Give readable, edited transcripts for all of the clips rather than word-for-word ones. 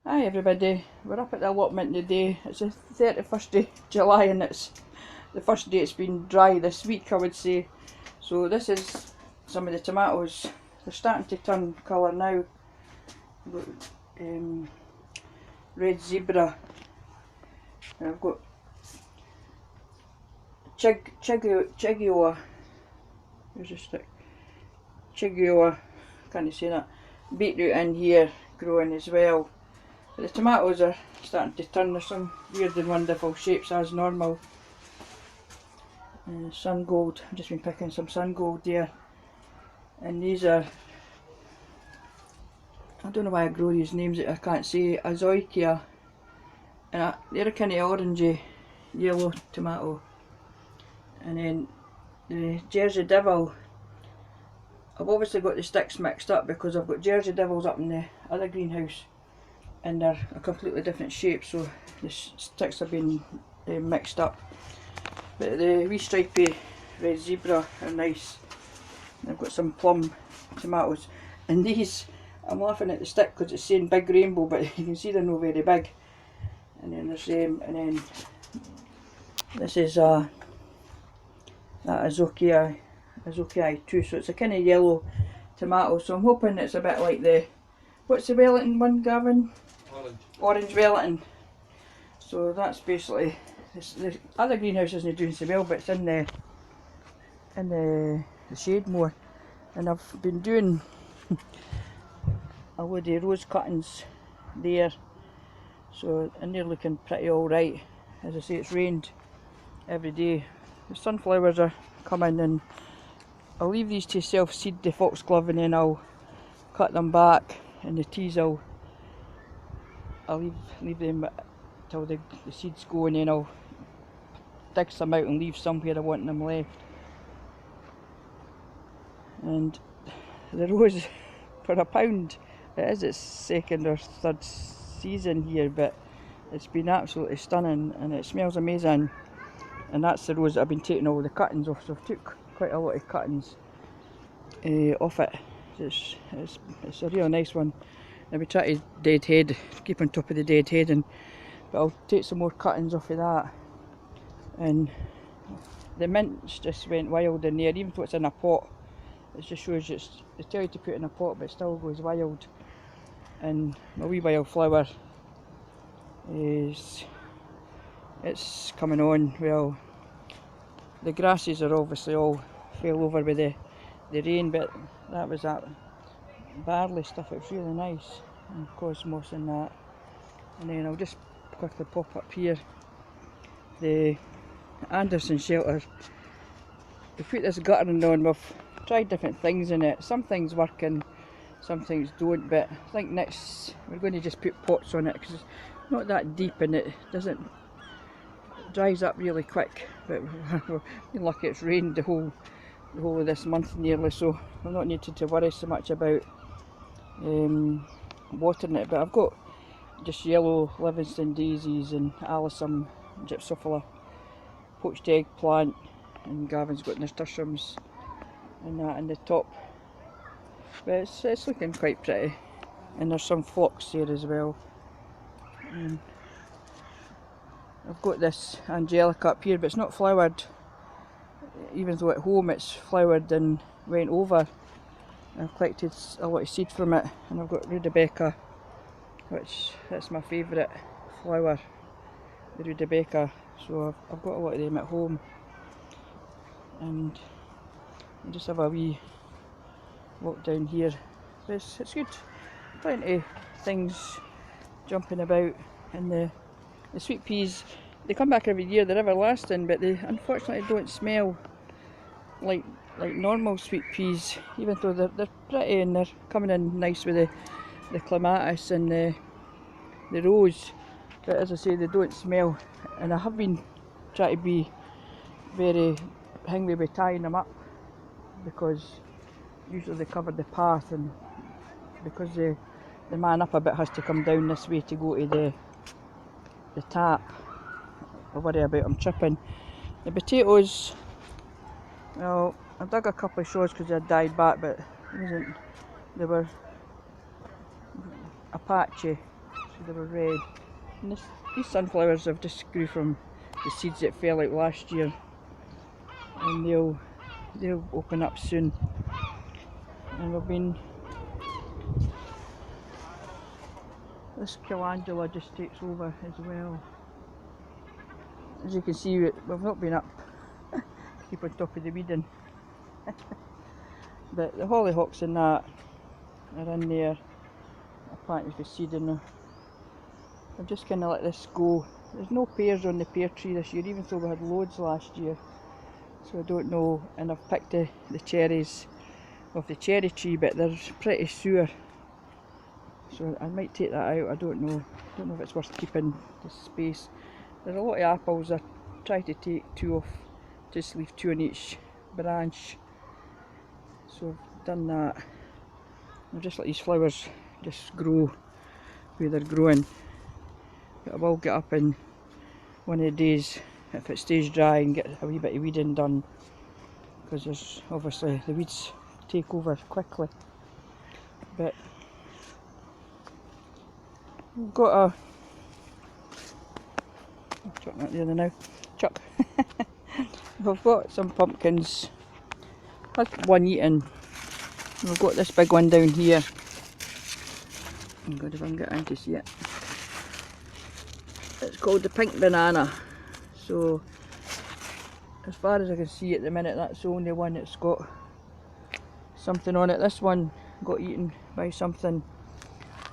Hi everybody, we're up at the allotment today. It's the 31st of July and it's the first day it's been dry this week, I would say. So this is some of the tomatoes. They're starting to turn colour now. We've got red zebra. And I've got Chigioa. Where's the stick? Chigioa, can't say that. Beetroot in here growing as well. But the tomatoes are starting to turn. There's some weird and wonderful shapes as normal. Sun gold, I've just been picking some sun gold here. And these are, I don't know why I grow these names that I can't say, Azoikia. And they're a kind of orangey yellow tomato. And then the Jersey Devil, I've obviously got the sticks mixed up because I've got Jersey Devils up in the other greenhouse and they're a completely different shape, so the sticks have been mixed up. But the wee stripy red zebra are nice. I've got some plum tomatoes, and these, I'm laughing at the stick because it's saying big rainbow, but you can see they're not very big. And then there's them, and then this is that Azokia too, so it's a kind of yellow tomato, so I'm hoping it's a bit like the, what's the Wellington one, Gavin? Orange Wellington. So that's basically, the other greenhouse isn't doing so well, but it's in the shade more. And I've been doing a load of rose cuttings there, so, and they're looking pretty alright. As I say, it's rained every day. The sunflowers are coming, and I'll leave these to self-seed the foxglove, and then I'll cut them back, and the teas I'll leave them till the seeds go, and then I'll dig some out and leave some where I want them left. And the rose for £1, it is its second or third season here, but it's been absolutely stunning and it smells amazing. And that's the rose that I've been taking all the cuttings off, so I've took quite a lot of cuttings off it. It's a real nice one. I'll be trying to deadhead, keep on top of the deadheading, but I'll take some more cuttings off of that. And the mints just went wild in there, even though it's in a pot. It just shows you, they tell you to put it in a pot, but it still goes wild. And my wee wildflower it's coming on. Well, the grasses are obviously all fell over with the rain, but that was that barley stuff. It was really nice, and cosmos and that. And then I'll just quickly pop up here the Anderson shelter. We put this guttering on. We've tried different things in it. Some things work and some things don't, but I think next we're going to just put pots on it because it's not that deep and it dries up really quick. But we're lucky it's rained the whole of this month nearly, so I'm not needed to worry so much about watering it. But I've got just yellow Livingston daisies and Alyssum gypsophila, poached eggplant, and Gavin's got nasturtiums and that in the top. But it's looking quite pretty. And there's some phlox there as well. And I've got this angelica up here, but it's not flowered, even though at home it's flowered and went over. I've collected a lot of seed from it, and I've got rudbeckia, which that's my favourite flower, the rudbeckia. So I've got a lot of them at home, and I just have a wee walk down here. But it's good, plenty of things jumping about. And the sweet peas, they come back every year, they're everlasting, but they unfortunately don't smell like normal sweet peas, even though they're pretty and they're coming in nice with the clematis and the rose. But as I say, they don't smell, and I have been trying to be very hungry with tying them up, because usually they cover the path, and because the man up a bit has to come down this way to go to the tap, I worry about them tripping. The potatoes, well, I dug a couple of straws because they had died back, but they were a patchy. so they were red. And these sunflowers have just grew from the seeds that fell out last year, and they'll open up soon. And we've been, this calendula just takes over as well. As you can see, we've not been up keep on top of the weeding. But the hollyhocks and that are in there. I planted for seed and I've just kind of let this go. There's no pears on the pear tree this year, even though we had loads last year. So I don't know, and I've picked the cherries off the cherry tree, but they're pretty sour. So I might take that out, I don't know. I don't know if it's worth keeping the space. There's a lot of apples. I try to take 2 off, just leave 2 on each branch. So I've done that. I'll just let these flowers just grow where they're growing. But I will get up in one of the days, if it stays dry, and get a wee bit of weeding done, because there's obviously the weeds take over quickly. But we've got a, I'll chuck that the other now, chuck. We've got some pumpkins. That's one eaten. We've got this big one down here. Oh God, if I can get in to see it. It's called the pink banana. So, as far as I can see at the minute, that's the only one that's got something on it. This one got eaten by something.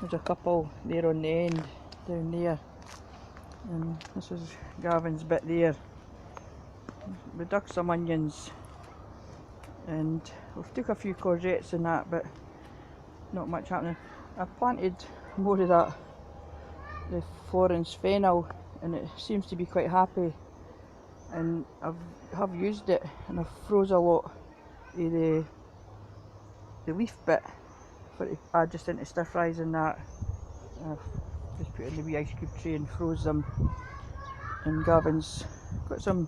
There's a couple there on the end, down there. And this is Gavin's bit there. We dug some onions and we've took a few courgettes and that, but not much happening. I've planted more of that, the Florence fennel, and it seems to be quite happy, and have used it, and I've froze a lot of the leaf bit for to add just into stir fries and that. I've just put it in the wee ice cube tray and froze them. And Gavin's got some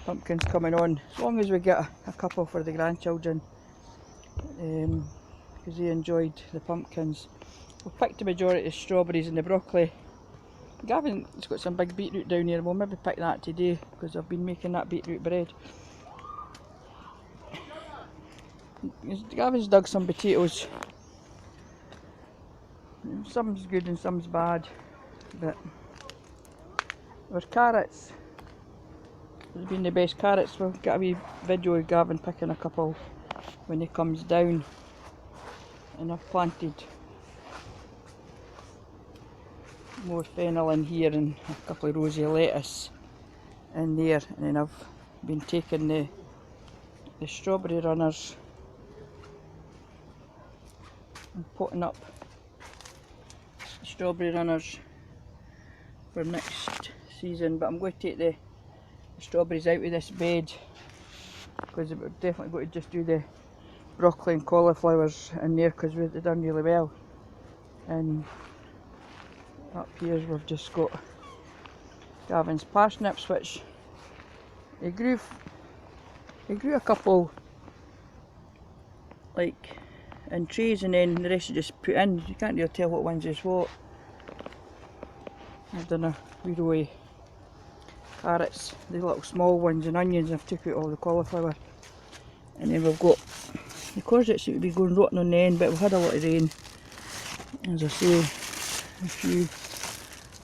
pumpkins coming on, as long as we get a couple for the grandchildren, because they enjoyed the pumpkins. We've picked the majority of the strawberries and the broccoli. Gavin's got some big beetroot down here, we'll maybe pick that today, because I've been making that beetroot bread. Gavin's dug some potatoes. Some's good and some's bad, but our carrots, there's been the best carrots. We'll get a wee video of Gavin picking a couple when he comes down. And I've planted more fennel in here and a couple of rows of lettuce in there, and then I've been taking the strawberry runners and potting up strawberry runners for next season. But I'm going to take the strawberries out of this bed, because we're definitely going to just do the broccoli and cauliflowers in there, because they've done really well. And up here we've just got Gavin's parsnips, which he grew a couple like in trays, and then the rest you just put in. You can't really tell what one's is what. I've done a wee row of carrots, the little small ones, and onions. I've took out all the cauliflower, and then we've got the courgettes seem to be going rotten on the end, but we've had a lot of rain. As I say, a few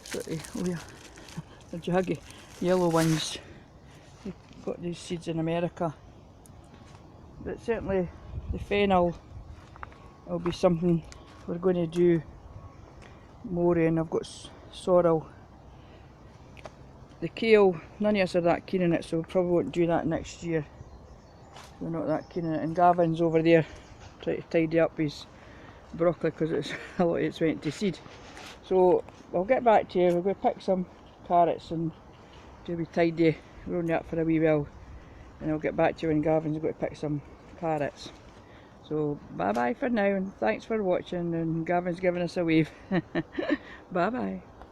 sort of, oh yeah, the jaggy yellow ones. They've got these seeds in America, but certainly the fennel will be something we're going to do more in. I've got sorrel. The kale, none of us are that keen on it, so we probably won't do that next year. We're not that keen on it. And Gavin's over there trying to tidy up his broccoli, because it's a lot of it's went to seed. So I'll get back to you. We're going to pick some carrots and do a wee tidy, run it up for a wee while, and I'll get back to you when Gavin's going to pick some carrots. So bye bye for now, and thanks for watching, and Gavin's giving us a wave. Bye bye.